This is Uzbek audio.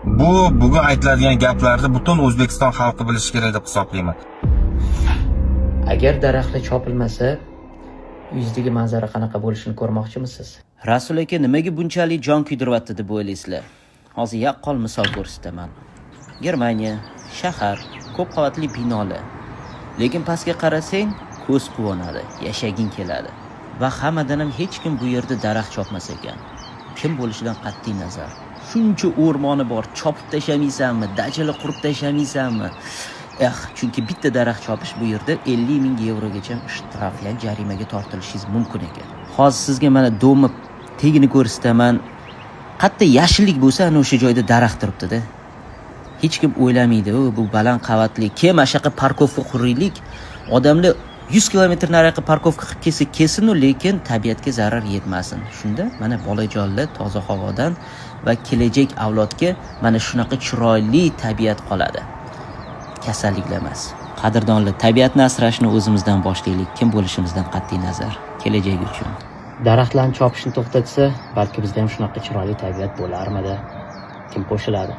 Bugun aytiladigan gaplarni butun O'zbekiston xalqi bilishi kerak deb hisoblayman. Agar daraxtlar chopilmasa, uyingizdagi manzara qanaqa bo'lishini ko'rmoqchimisiz? Rasul aka nimaga bunchalik jon kuydiryapti deb o'ylaysizlar? Hozir yaqqol misol ko'rsataman. Germaniya, shahar, ko'p qavatli binolar. Lekin pastga qarasang, ko'z quvonadi, yashaging keladi. Va hammadan ham hech kim bu yerda daraxt chopmas ekan. Kim bo'lishidan qat'iy nazar. Shuncha o'rmoni bor, chopib tashamaysanmi, dachali qurib tashamaysanmi? Chunki bitta daraxt chopish bu yerda 50 ming yevrogacha shtraf, ya'ni jarimaga tortilishingiz mumkin ekan. Hozir sizga mana do'mi tegini ko'rsataman. Qatta yashillik bo'lsa, ana o'sha joyda daraxt turibdi-da. Hech kim o'ylamaydi, bu baland qavatli, kim ashaqa parkovka quraylik, odamlar 100 kilometr nariyoqqa parkovka qilib kelsa kelsin-u, lekin tabiatga zarar yetmasin. Shunda mana bolajonlar toza havodan va kelajak avlodga mana shunaqa chiroyli tabiat qoladi. Kasalliklar emas. Qadrdonlar, tabiatni asrashni o'zimizdan boshlaylik. Kim bo'lishimizdan qat'iy nazar, kelajak uchun. Daraxtlarni chopishni to'xtatsa, balki bizda ham shunaqa chiroyli tabiat bo'larmidi? Kim qo'shiladi?